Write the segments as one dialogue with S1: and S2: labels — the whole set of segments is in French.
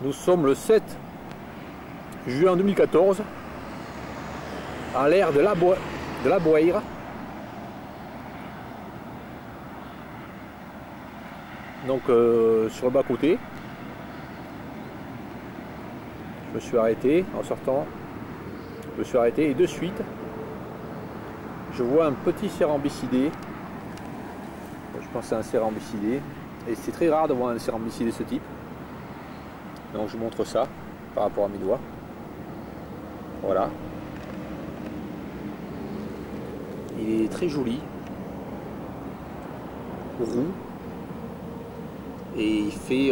S1: Nous sommes le 7 juin 2014 à l'ère de la Boire. Donc sur le bas côté, je me suis arrêté en sortant. Je me suis arrêté et de suite, je vois un petit cérambycidé. Je pense que c'est un cérambycidé et c'est très rare de voir un cérambycidé de ce type. Donc je montre ça par rapport à mes doigts. Voilà. Il est très joli, roux, et il fait,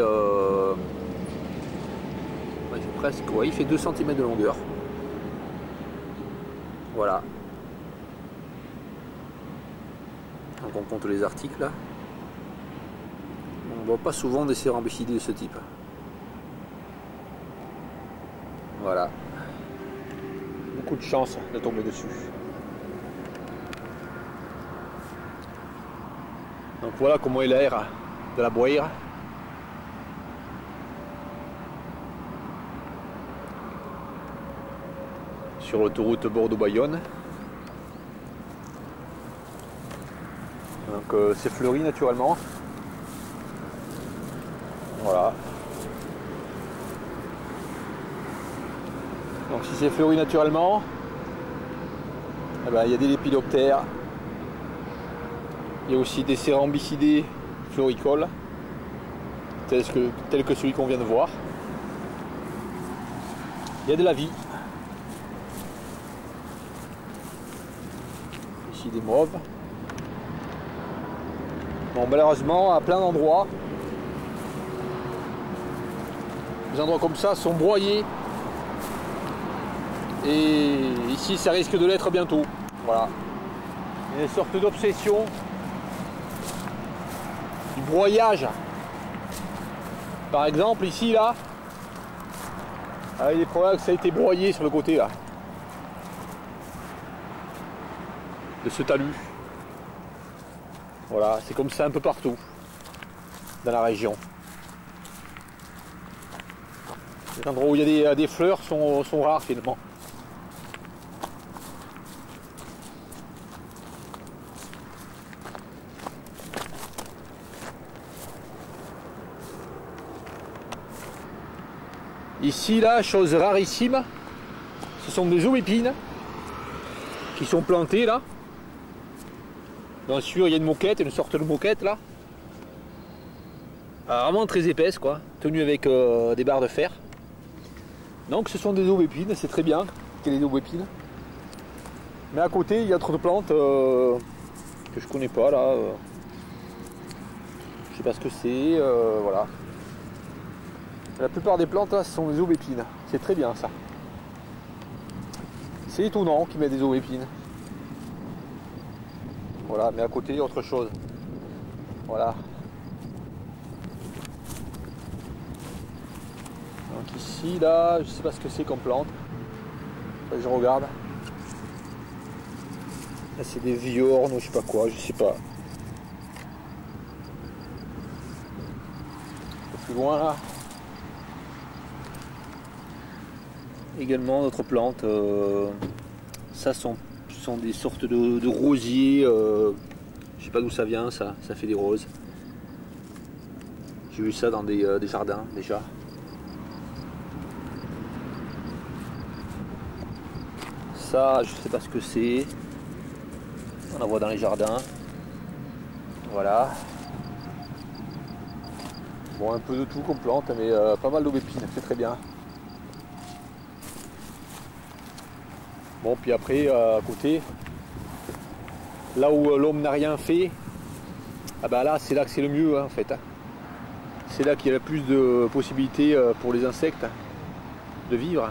S1: presque, ouais, il fait 2 cm de longueur. Voilà. Donc on compte les articles là. On ne voit pas souvent des cérambycidés de ce type. Voilà. Beaucoup de chance de tomber dessus. Donc voilà comment est l'air de la Boire. Sur l'autoroute Bordeaux-Bayonne. Donc c'est fleuri naturellement. Voilà. Donc si c'est fleuri naturellement, eh ben, il y a des lépidoptères. Il y a aussi des cérambycidés floricoles, tels que celui qu'on vient de voir. Il y a de la vie. Ici des mauves. Bon, malheureusement, à plein d'endroits, des endroits comme ça sont broyés. Et ici, ça risque de l'être bientôt. Voilà. Il y a une sorte d'obsession du broyage. Par exemple, ici, là, il est probable que ça a été broyé sur le côté, là, de ce talus. Voilà, c'est comme ça un peu partout dans la région. Les endroits où il y a des fleurs sont rares finalement. Ici, là, chose rarissime, ce sont des aubépines qui sont plantées là. Bien sûr, il y a une moquette, une sorte de moquette là. Vraiment très épaisse, quoi, tenue avec des barres de fer. Donc ce sont des aubépines, c'est très bien qu'il y ait des aubépines. Mais à côté, il y a d'autres plantes que je connais pas là. Je sais pas ce que c'est, voilà. La plupart des plantes là, ce sont des aubépines. C'est très bien ça. C'est étonnant qu'ils mettent des aubépines. Voilà, mais à côté, il y a autre chose. Voilà. Donc ici, là, je sais pas ce que c'est comme plante. Je regarde. Là, c'est des viornes ou je sais pas quoi, je sais pas. Un peu plus loin là. Également d'autres plantes. Ça sont des sortes de rosiers. Je sais pas d'où ça vient, ça fait des roses. J'ai vu ça dans des jardins déjà. Ça, je sais pas ce que c'est. On en voit dans les jardins. Voilà. Bon, un peu de tout comme plante, mais pas mal d'aubépines, c'est très bien. Bon, puis après, à côté, là où l'homme n'a rien fait, ah ben là, c'est là que c'est le mieux, hein, en fait. C'est là qu'il y a le plus de possibilités pour les insectes de vivre.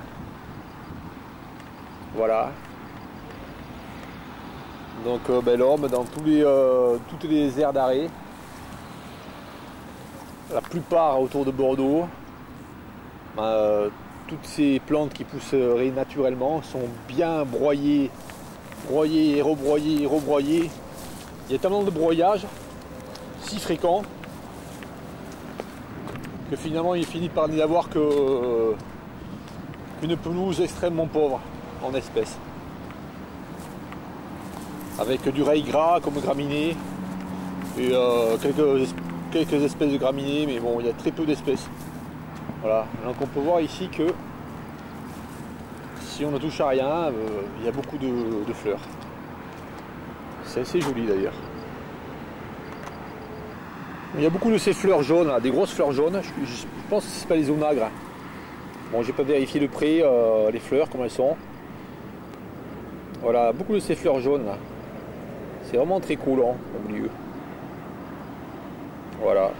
S1: Voilà. Donc l'homme, dans toutes les aires d'arrêt, la plupart autour de Bordeaux, toutes ces plantes qui pousseraient naturellement sont bien broyées, et rebroyées, et rebroyées. Il y a tellement de broyage, si fréquent, que finalement il finit par n'y avoir que qu'une pelouse extrêmement pauvre en espèces. Avec du rail gras comme graminées et quelques espèces de graminées, mais bon, il y a très peu d'espèces. Voilà, donc on peut voir ici que si on ne touche à rien, il y a beaucoup de fleurs. C'est assez joli d'ailleurs. Il y a beaucoup de ces fleurs jaunes, là, des grosses fleurs jaunes. Je pense que c'est pas les onagres. Bon, j'ai pas vérifié de près les fleurs, comment elles sont. Voilà, beaucoup de ces fleurs jaunes là. C'est vraiment très collant au milieu. Voilà,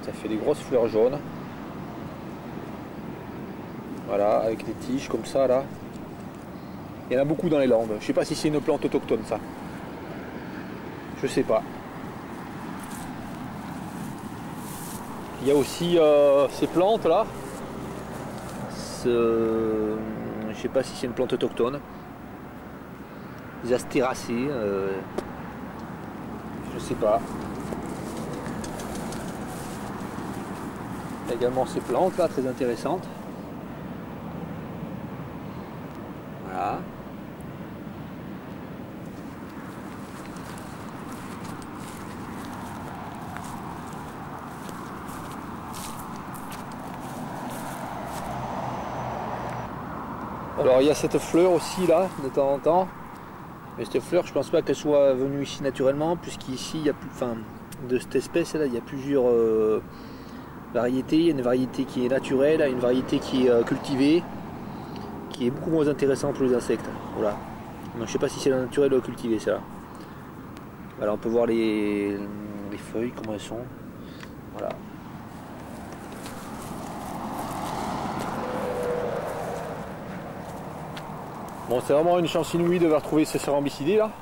S1: ça fait des grosses fleurs jaunes. Voilà, avec des tiges comme ça là. Il y en a beaucoup dans les Landes. Je sais pas si c'est une plante autochtone ça. Je sais pas. Il y a aussi ces plantes là. Je sais pas si c'est une plante autochtone. Les astéracées. Je sais pas. Il y a également ces plantes là très intéressantes. Voilà. Alors il y a cette fleur aussi là de temps en temps, mais cette fleur je pense pas qu'elle soit venue ici naturellement, puisqu'ici il y a plus, enfin, de cette espèce là il y a plusieurs variétés. Il y a une variété qui est naturelle, une variété qui est cultivée, qui est beaucoup moins intéressante pour les insectes. Voilà. Donc je sais pas si c'est la naturelle ou la cultivée celle-là. Voilà, on peut voir les feuilles comment elles sont. Voilà. Bon, c'est vraiment une chance inouïe de retrouver ces cérambycidés là,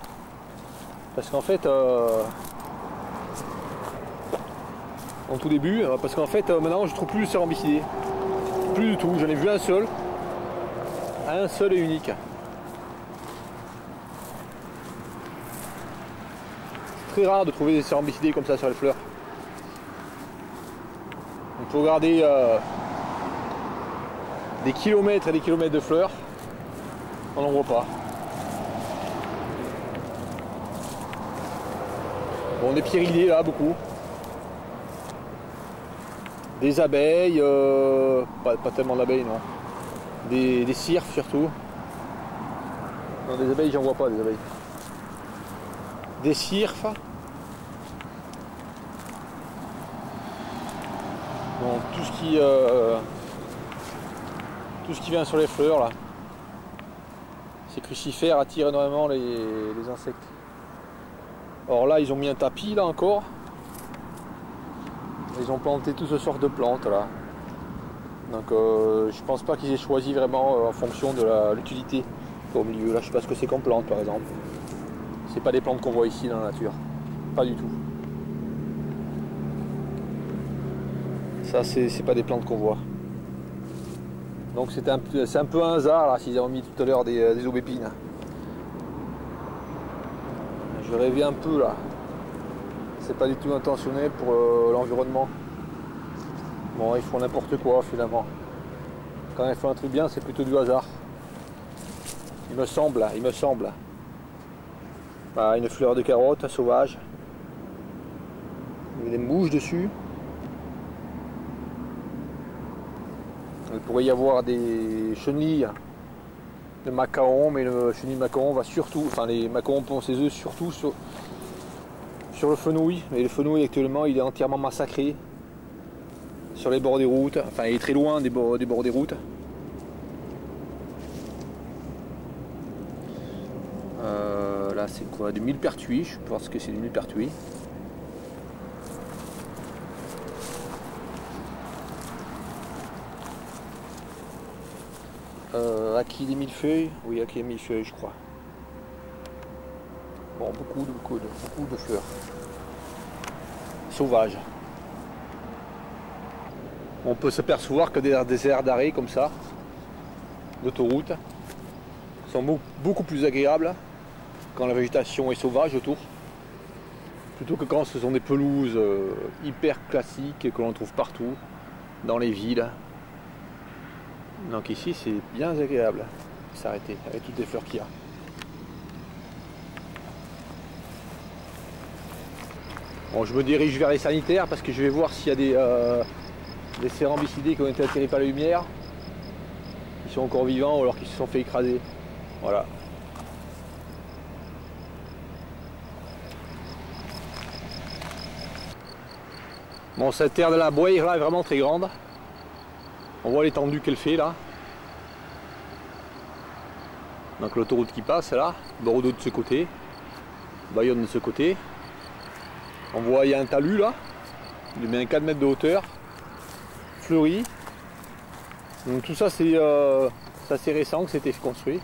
S1: parce qu'en fait, en tout début, parce qu'en fait, maintenant je trouve plus de cérambycidés, plus du tout. J'en ai vu un seul et unique. C'est très rare de trouver des cérambycidés comme ça sur les fleurs. Il faut regarder des kilomètres et des kilomètres de fleurs. On n'en voit pas. Bon, des pieridés là, beaucoup. Des abeilles, pas tellement d'abeilles, non. Des cirfes surtout. Non, des abeilles, j'en vois pas, des abeilles. Des cirfes. Bon, tout ce qui vient sur les fleurs là. Ces crucifères attirent énormément les insectes. Alors là, ils ont mis un tapis là encore. Ils ont planté toutes sortes de plantes là. Donc je pense pas qu'ils aient choisi vraiment en fonction de l'utilité au milieu. Là, je sais pas ce que c'est comme plante par exemple. C'est pas des plantes qu'on voit ici dans la nature. Pas du tout. Ça, c'est pas des plantes qu'on voit. Donc c'est un peu un hasard là s'ils ont mis tout à l'heure des aubépines. Je rêvais un peu là. C'est pas du tout intentionnel pour l'environnement. Bon, ils font n'importe quoi finalement. Quand ils font un truc bien, c'est plutôt du hasard. Il me semble. Voilà, une fleur de carotte sauvage. Il y a des mouches dessus. Il pourrait y avoir des chenilles de macaron, mais le chenille macaron va surtout, enfin les macarons pondent ses œufs surtout sur le fenouil. Et le fenouil actuellement il est entièrement massacré sur les bords des routes, enfin il est très loin des bords des routes. Là c'est quoi? Du millepertuis, je pense que c'est du millepertuis. Acquis des millefeuilles, oui, acquis des millefeuilles, je crois. Bon, beaucoup de fleurs sauvages. On peut s'apercevoir que des aires d'arrêt comme ça, d'autoroute, sont beaucoup plus agréables quand la végétation est sauvage autour, plutôt que quand ce sont des pelouses hyper classiques que l'on trouve partout. dans les villes. Donc ici c'est bien agréable de s'arrêter avec toutes les fleurs qu'il y a. Bon, je me dirige vers les sanitaires parce que je vais voir s'il y a des cérambycidés qui ont été attirés par la lumière, qui sont encore vivants ou alors qui se sont fait écraser. Voilà. Bon, cette terre de la Bouille là est vraiment très grande. On voit l'étendue qu'elle fait là. Donc l'autoroute qui passe là, Bordeaux de ce côté, Bayonne de ce côté. On voit il y a un talus là, de bien 4 mètres de hauteur, fleuri. Donc tout ça c'est assez récent que c'était construit.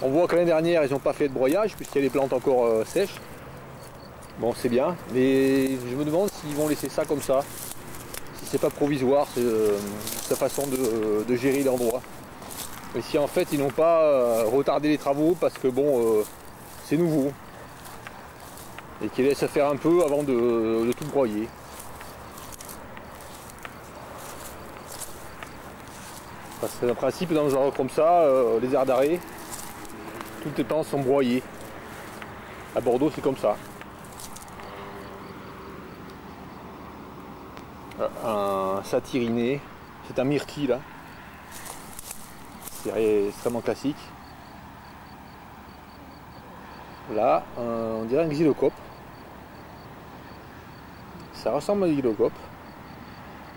S1: On voit que l'année dernière ils n'ont pas fait de broyage puisqu'il y a des plantes encore sèches. Bon c'est bien, mais je me demande s'ils vont laisser ça comme ça. Si c'est pas provisoire, sa façon de gérer l'endroit. Et si en fait ils n'ont pas retardé les travaux parce que bon c'est nouveau. Et qu'ils laissent faire un peu avant de tout broyer. Parce que le principe dans un genre comme ça, les aires d'arrêt, toutes les plantes sont broyées. À Bordeaux c'est comme ça. Un satyriné, c'est un myrtille là. C'est extrêmement classique. Là, on dirait un xylocope. Ça ressemble à un xylocope.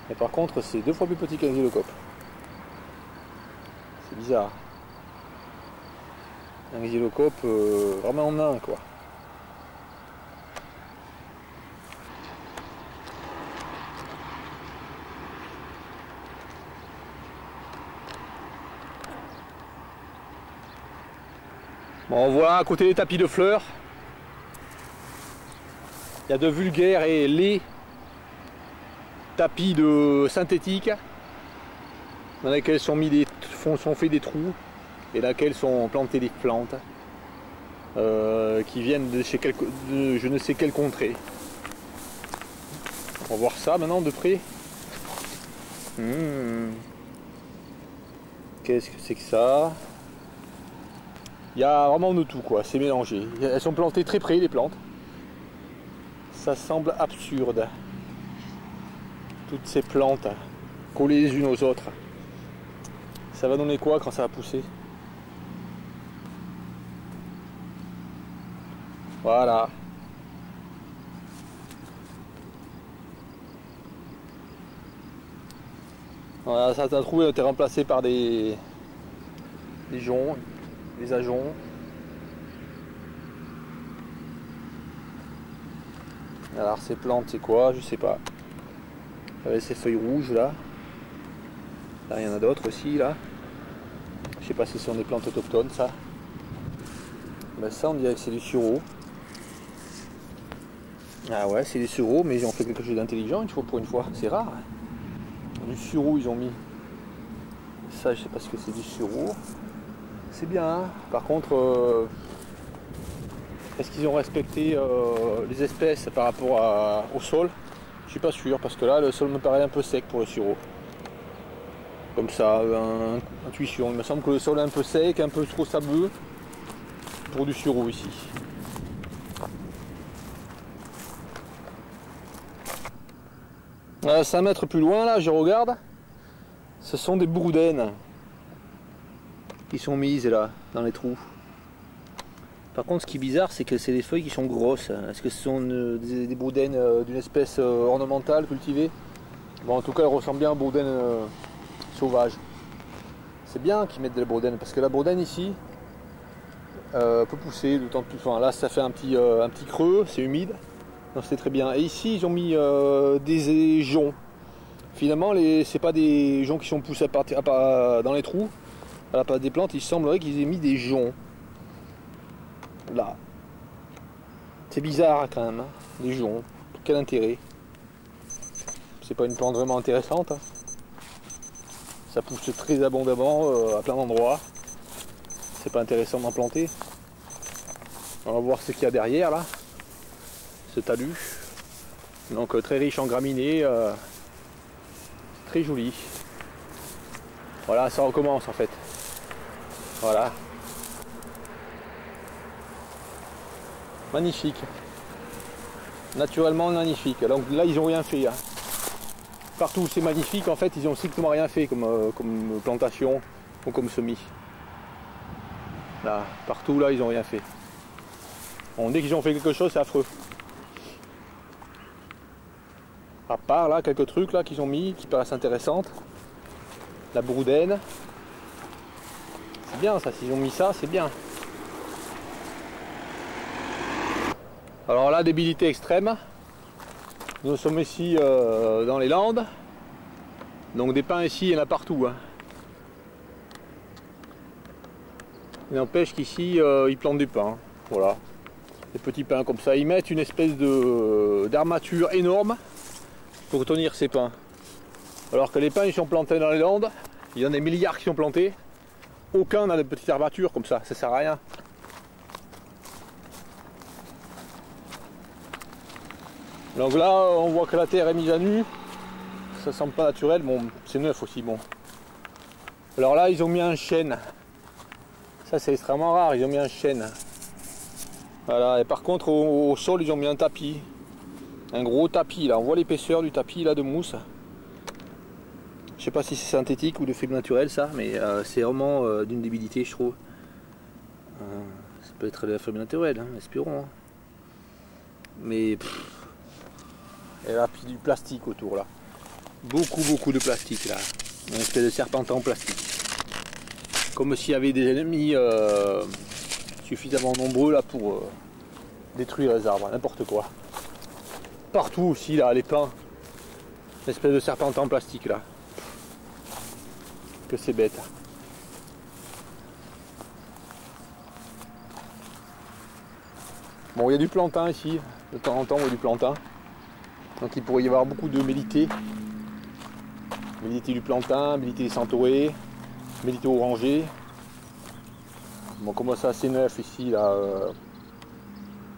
S1: Mais par contre, c'est 2 fois plus petit qu'un xylocope. C'est bizarre. Un xylocope vraiment en nain, quoi. Bon, on voit à côté des tapis de fleurs, il y a de vulgaires et laids tapis de synthétiques dans lesquels sont faits des trous et dans lesquels sont plantées des plantes qui viennent de je ne sais quelle contrée. On va voir ça maintenant de près. Qu'est-ce que c'est que ça? Il y a vraiment de tout quoi, c'est mélangé. Elles sont plantées très près les plantes. Ça semble absurde. Toutes ces plantes collées les unes aux autres. Ça va donner quoi quand ça va pousser? Voilà. Voilà, ça t'a trouvé, été remplacé par des joncs. Les ajoncs. Alors ces plantes c'est quoi? Je sais pas. Avec ces feuilles rouges là. Là il y en a d'autres aussi là. Je sais pas si ce sont des plantes autochtones ça. Ben, ça on dirait que c'est du sureau. Ah ouais c'est du sureau mais ils ont fait quelque chose d'intelligent pour une fois. C'est rare. Du sureau ils ont mis. Ça je sais pas ce que c'est du sureau. C'est bien, hein. Par contre, est-ce qu'ils ont respecté les espèces par rapport au sol? Je suis pas sûr, parce que là, le sol me paraît un peu sec pour le sureau. Comme ça, intuition. Il me semble que le sol est un peu sec, un peu trop sableux pour du sureau ici. À 5 mètres plus loin, là, je regarde, ce sont des bourdaines qui sont mises là, dans les trous. Par contre, ce qui est bizarre, c'est que c'est des feuilles qui sont grosses. Est-ce que ce sont des bourdaines d'une espèce ornementale cultivée? Bon, en tout cas, elles ressemblent bien aux bourdaines sauvages. C'est bien qu'ils mettent de la bourdaine, parce que la bourdaine ici peut pousser d'autant plus. Enfin, là, ça fait un petit creux, c'est humide. Donc c'est très bien. Et ici, ils ont mis des joncs. Finalement, c'est pas des joncs qui sont poussés dans les trous. À la place des plantes, il semblerait qu'ils aient mis des joncs. Là. C'est bizarre quand même, hein, les joncs. Quel intérêt? C'est pas une plante vraiment intéressante. Hein. Ça pousse très abondamment à plein d'endroits. C'est pas intéressant d'en planter. On va voir ce qu'il y a derrière là. Ce talus. Donc très riche en graminées. très joli. Voilà, ça recommence en fait. Voilà. Magnifique. Naturellement magnifique. Donc là ils n'ont rien fait. Hein. Partout où c'est magnifique, en fait, ils n'ont strictement rien fait comme plantation ou comme semis. Là, partout là, ils n'ont rien fait. Bon, dès qu'ils ont fait quelque chose, c'est affreux. À part là, quelques trucs là qu'ils ont mis, qui paraissent intéressantes. La bourdaine. C'est bien ça, s'ils ont mis ça, c'est bien. Alors là, débilité extrême. Nous sommes ici dans les Landes. Donc des pins ici, il y en a partout. Hein. Il n'empêche qu'ici, ils plantent des pins. Voilà. Des petits pins comme ça. Ils mettent une espèce d'armature énorme pour tenir ces pins. Alors que les pins, ils sont plantés dans les Landes. Il y en a des milliards qui sont plantés. Aucun n'a de petite armature comme ça. Ça sert à rien. Donc là, on voit que la terre est mise à nu. Ça semble pas naturel. Bon, c'est neuf aussi. Bon. Alors là, ils ont mis un chêne. Ça, c'est extrêmement rare. Ils ont mis un chêne. Voilà. Et par contre, au sol, ils ont mis un tapis. Un gros tapis. Là, on voit l'épaisseur du tapis là de mousse. Je sais pas si c'est synthétique ou de fibre naturelle, ça, mais c'est vraiment d'une débilité, je trouve. Ça peut être de la fibre naturelle, hein, espérons. Hein. Mais et là, puis du plastique autour là. Beaucoup de plastique là. Un espèce de serpentin en plastique. Comme s'il y avait des ennemis suffisamment nombreux là pour détruire les arbres, n'importe quoi. Partout aussi là, les pins. Une espèce de serpentin en plastique là. Que c'est bête. Bon, il y a du plantain ici. De temps en temps, il y a du plantain. Donc il pourrait y avoir beaucoup de mélités. Mélités du plantain, mélités des centaurées, mélités orangées. Bon, comme ça c'est neuf ici, là,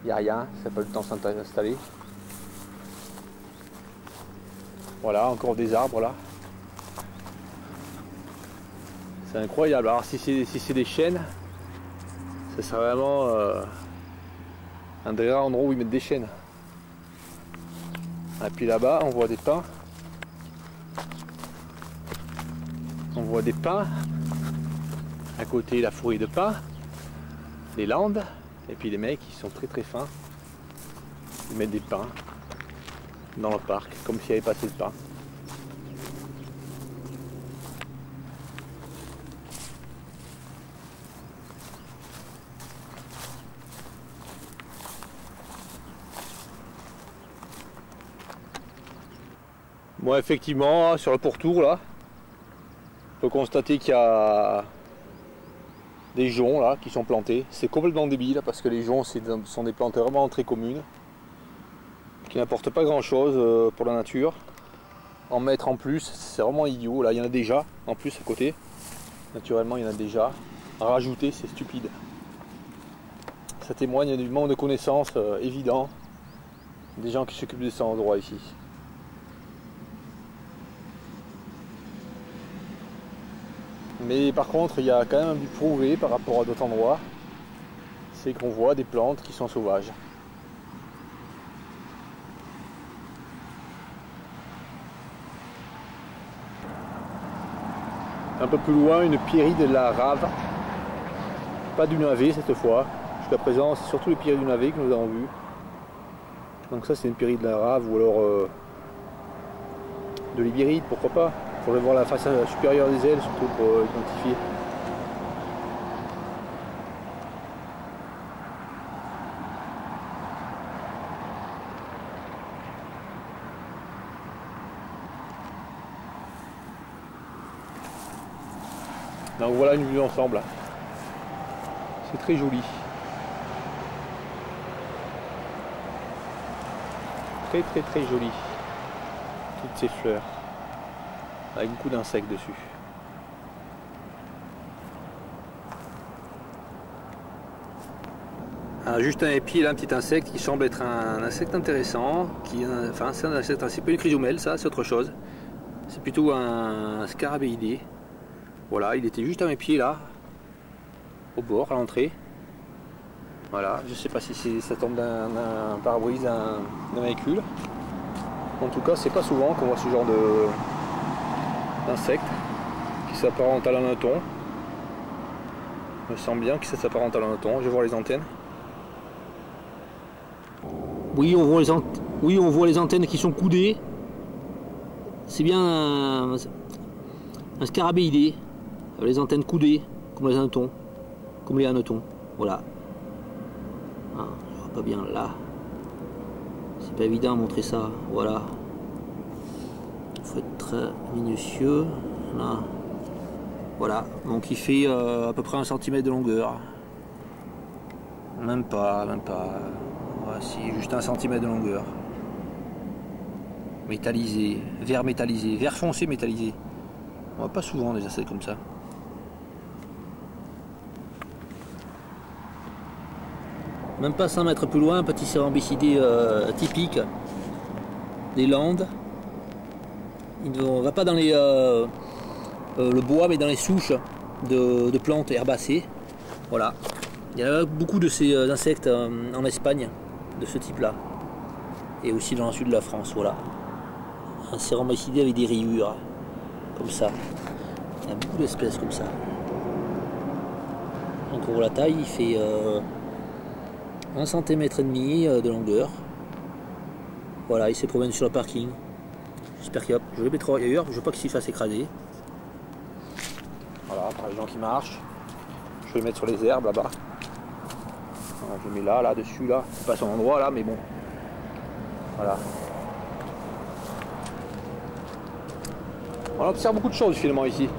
S1: il n'y a rien, ça n'a pas le temps de s'installer. Voilà, encore des arbres là. C'est incroyable. Alors si c'est des chênes, ça serait vraiment un des rares endroits où ils mettent des chênes. Et puis là-bas, on voit des pins. On voit des pins. À côté, la forêt de pins. Les Landes. Et puis les mecs, ils sont très fins. Ils mettent des pins dans le parc, comme s'il n'y avait pas assez de pins. Bon, effectivement, sur le pourtour là, on peut constater qu'il y a des joncs là qui sont plantés. C'est complètement débile parce que les joncs sont des plantes vraiment très communes qui n'apportent pas grand chose pour la nature. En mettre en plus, c'est vraiment idiot. Là, il y en a déjà en plus à côté. Naturellement, il y en a déjà. En rajouter, c'est stupide. Ça témoigne du manque de connaissances évident des gens qui s'occupent de cet endroit ici. Mais par contre, il y a quand même un but prouvé par rapport à d'autres endroits, c'est qu'on voit des plantes qui sont sauvages. Un peu plus loin, une pierrie de la Rave, pas du navet cette fois. Jusqu'à présent, c'est surtout les pierres du navet que nous avons vues. Donc ça, c'est une pierrie de la Rave ou alors de l'ibérite, pourquoi pas. Il faudrait voir la face supérieure des ailes, surtout pour identifier. Donc voilà une vue d'ensemble. C'est très joli. Très joli. Toutes ces fleurs. Avec beaucoup d'insectes dessus. Alors juste un épi, là, un petit insecte qui semble être un insecte intéressant. Enfin, c'est un insecte, c'est pas une chrysomèle, ça, c'est autre chose. C'est plutôt un scarabéidé. Voilà, il était juste à mes pieds là, au bord, à l'entrée. Voilà, je sais pas si ça tombe d'un pare-brise d'un véhicule. En tout cas, c'est pas souvent qu'on voit ce genre d'insecte qui s'apparente à l'anaton. Je me sens bien que ça s'apparente à l'anaton. Je vais voir les antennes.
S2: Oui, on voit les antennes qui sont coudées. C'est bien un scarabéidé. Les antennes coudées, comme les hannetons. Comme les hannetons. Voilà. Ah, je vois pas bien là. C'est pas évident à montrer ça. Voilà. Il faut être très minutieux. Là. Voilà. Donc il fait à peu près 1 cm de longueur. Même pas. Voici, juste 1 cm de longueur. Métallisé, vert foncé métallisé. On voit pas souvent des insectes comme ça. Même pas 100 mètres plus loin, un petit cérambycidé typique des Landes. Il ne va pas dans le bois, mais dans les souches de plantes herbacées. Voilà. Il y a beaucoup de ces insectes en Espagne, de ce type-là. Et aussi dans le sud de la France, voilà. Un cérambycidé avec des rayures, comme ça. Il y a beaucoup d'espèces comme ça. Donc on voit la taille, il fait 1,5 cm de longueur. Voilà, il se promène sur le parking. J'espère qu'il va. Je vais le mettre ailleurs, je veux pas qu'il s'y fasse écraser. Voilà, par les gens qui marchent. Je vais le mettre sur les herbes là-bas. Voilà, je le mets là, dessus, là. C'est pas son endroit là, mais bon. Voilà. On observe beaucoup de choses finalement ici.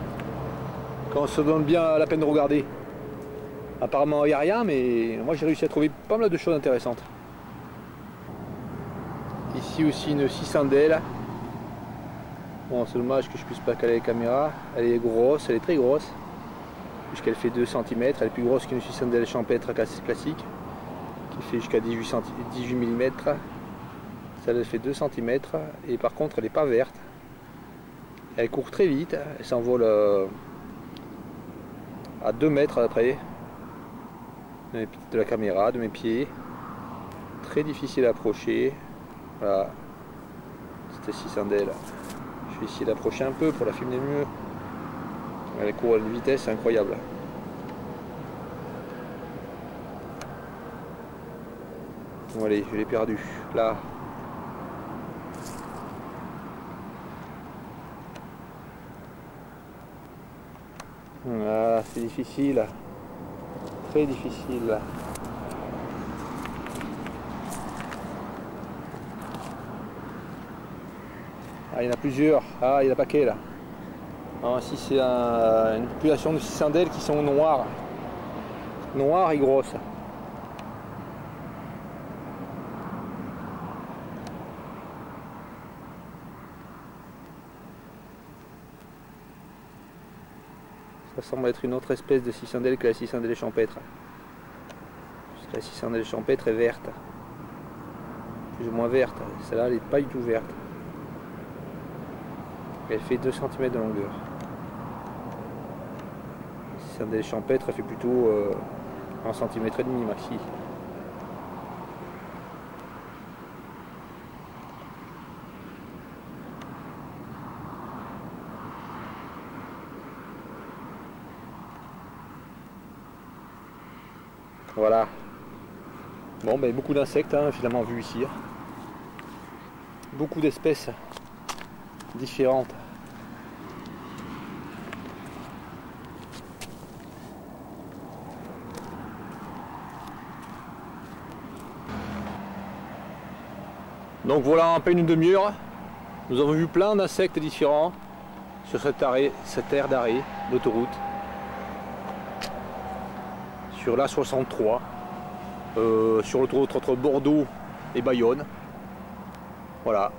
S2: Quand on se donne bien la peine de regarder. Apparemment il n'y a rien, mais moi j'ai réussi à trouver pas mal de choses intéressantes. Ici aussi une cicindelle. Bon, c'est dommage que je puisse pas caler la caméra. Elle est grosse, elle est très grosse. Puisqu'elle fait 2 cm, elle est plus grosse qu'une cicindelle champêtre classique. Qui fait jusqu'à 18 mm. Celle elle fait 2 cm. Et par contre elle n'est pas verte. Elle court très vite, elle s'envole à 2 mètres après de la caméra, de mes pieds. Très difficile à approcher. Voilà, c'était cicindelle. Je vais essayer d'approcher un peu pour la filmer mieux. Elle court à une vitesse incroyable. Bon allez, je l'ai perdu. Là. Ah, c'est difficile, très difficile. Ah, il y en a plusieurs. Ah, il y en a un paquet là. Ah, ici c'est une population de cicindelles qui sont noires. Noires et grosses. Ça semble être une autre espèce de cicindelle que la cicindelle champêtre. La cicindelle champêtre est verte. Plus ou moins verte. Celle-là, elle n'est pas du tout verte. Elle fait 2 cm de longueur. La cicindelle champêtre, elle fait plutôt 1,5 cm maxi. Voilà. Bon, ben, beaucoup d'insectes, hein, finalement, vus ici. Beaucoup d'espèces différentes. Donc voilà, en peine une demi-heure, nous avons vu plein d'insectes différents sur cette aire d'arrêt d'autoroute. Sur l'A63, sur l'autoroute entre Bordeaux et Bayonne. Voilà.